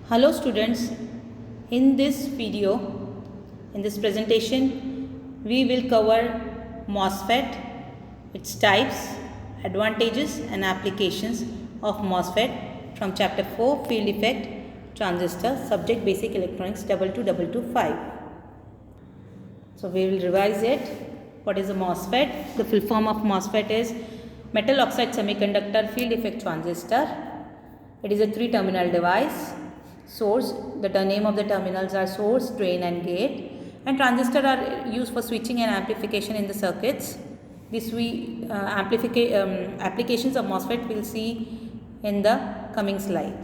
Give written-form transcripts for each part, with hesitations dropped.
Hello students, in this video, in this presentation, we will cover MOSFET, its types, advantages and applications of MOSFET from chapter 4 Field Effect Transistor, subject Basic Electronics 22225. So we will revise it. What is a MOSFET? The full form of MOSFET is Metal Oxide Semiconductor Field Effect Transistor. It is a 3-terminal device. Source, the name of the terminals are source, drain and gate, and transistors are used for switching and amplification in the circuits. This applications of MOSFET we'll see in the coming slide.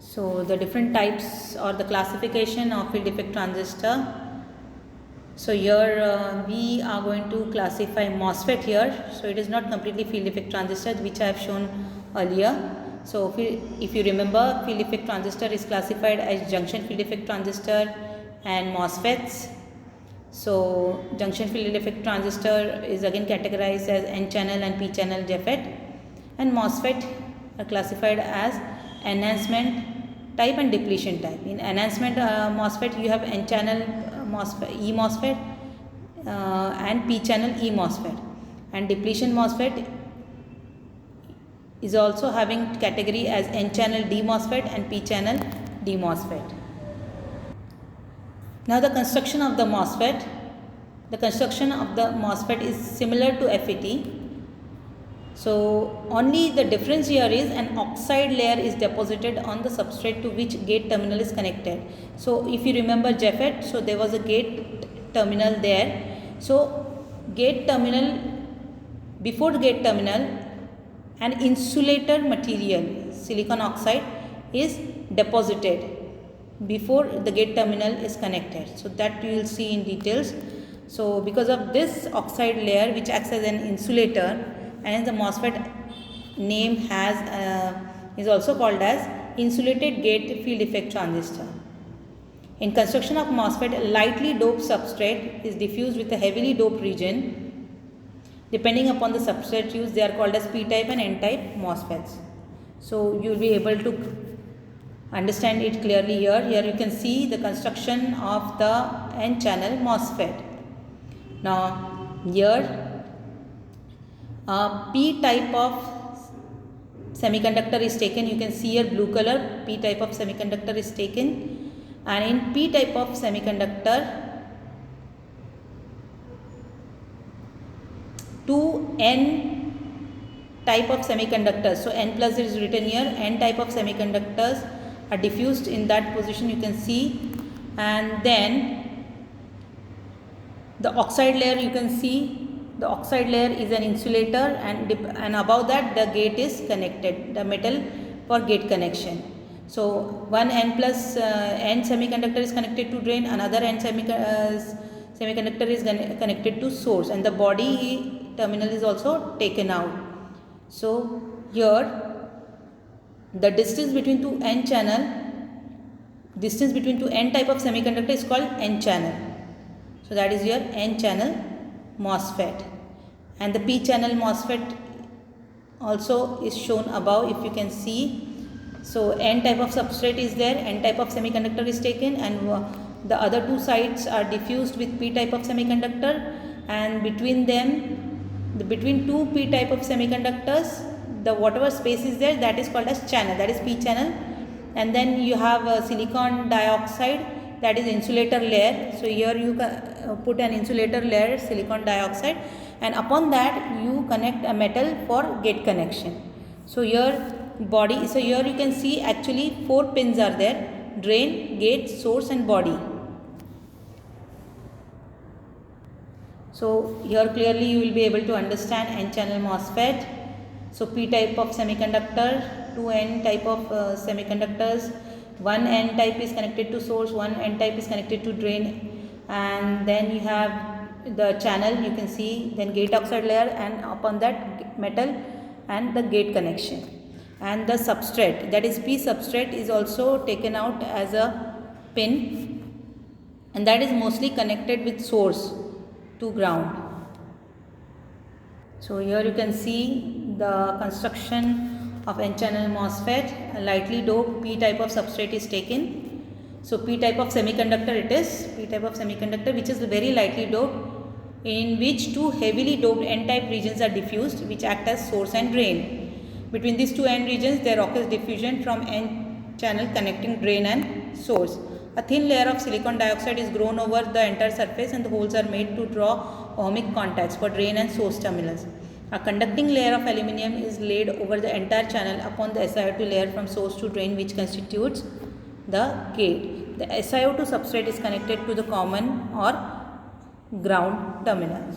So the different types or the classification of field effect transistor. So here we are going to classify MOSFET here. So it is not completely field effect transistor which I have shown earlier. So if you remember, field effect transistor is classified as junction field effect transistor and MOSFETs. So junction field effect transistor is again categorized as N channel and P channel JFET, and MOSFET are classified as enhancement type and depletion type. In enhancement MOSFET you have N channel MOSFET, E MOSFET and P channel E MOSFET, and depletion MOSFET is also having category as N channel D MOSFET and P channel D MOSFET. Now the construction of the MOSFET. The construction of the MOSFET is similar to FET. So only the difference here is an oxide layer is deposited on the substrate to which gate terminal is connected. So if you remember JFET, so there was a gate terminal there. So gate terminal, before the gate terminal, an insulator material, silicon oxide, is deposited before the gate terminal is connected. So that you will see in details. So because of this oxide layer which acts as an insulator, and the MOSFET name is also called as insulated gate field effect transistor. In construction of MOSFET, a lightly doped substrate is diffused with a heavily doped region. Depending upon the substrate used, they are called as P-type and N-type MOSFETs. So you will be able to understand it clearly here. Here you can see the construction of the N-channel MOSFET. Now here P-type of semiconductor is taken. You can see here blue color, P-type of semiconductor is taken, and in P-type of semiconductor, 2 N type of semiconductors, so N plus is written here, N type of semiconductors are diffused in that position, you can see, and then the oxide layer, you can see the oxide layer is an insulator, and above that the gate is connected, the metal for gate connection. So one N plus N semiconductor is connected to drain, another N semiconductor is connected to source, and the body terminal is also taken out. So here the distance between two N type of semiconductor is called N channel. So that is your N channel MOSFET, and the P channel MOSFET also is shown above, if you can see. So N type of substrate is there, N type of semiconductor is taken, and the other two sides are diffused with P type of semiconductor, and between them, between two P type of semiconductors, the whatever space is there, that is called as channel, that is P channel. And then you have a silicon dioxide, that is insulator layer. So here you put an insulator layer, silicon dioxide, and upon that you connect a metal for gate connection. So here body, so here you can see actually 4 pins are there: drain, gate, source and body. So here clearly you will be able to understand N channel MOSFET. So P type of semiconductor, 2 N type of semiconductors, 1 N type is connected to source, 1 N type is connected to drain, and then you have the channel, you can see, then gate oxide layer, and upon that metal and the gate connection. And the substrate, that is P substrate, is also taken out as a pin, and that is mostly connected with source to ground. So here you can see the construction of N-channel MOSFET, a lightly doped P type of substrate is taken. So P type of semiconductor it is, P type of semiconductor which is very lightly doped, in which two heavily doped N-type regions are diffused, which act as source and drain. Between these two N regions there occurs diffusion from N-channel connecting drain and source. A thin layer of silicon dioxide is grown over the entire surface and the holes are made to draw ohmic contacts for drain and source terminals. A conducting layer of aluminium is laid over the entire channel upon the SiO2 layer from source to drain, which constitutes the gate. The SiO2 substrate is connected to the common or ground terminals.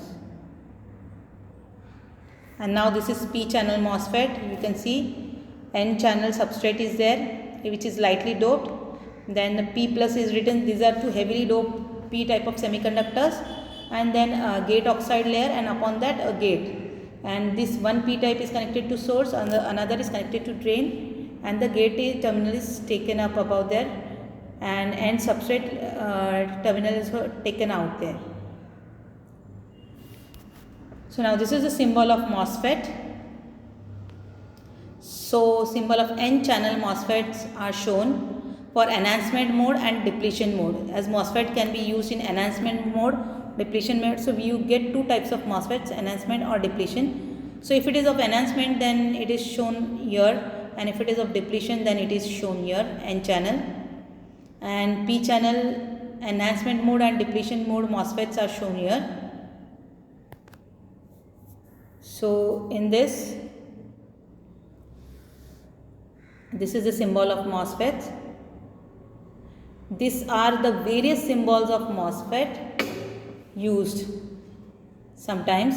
And now this is P channel MOSFET. You can see N channel substrate is there, which is lightly doped. Then P plus is written. These are two heavily doped P type of semiconductors, and then a gate oxide layer, and upon that a gate. And this one P type is connected to source and the another is connected to drain, and the gate terminal is taken up above there, and N substrate terminal is taken out there. So now this is the symbol of MOSFET. So symbol of N channel MOSFETs are shown for enhancement mode and depletion mode, as MOSFET can be used in enhancement mode, depletion mode. So you get two types of MOSFETs, enhancement or depletion. So if it is of enhancement, then it is shown here, and if it is of depletion, then it is shown here, N channel. And P channel enhancement mode and depletion mode MOSFETs are shown here. So in this is the symbol of MOSFET. These are the various symbols of MOSFET used sometimes.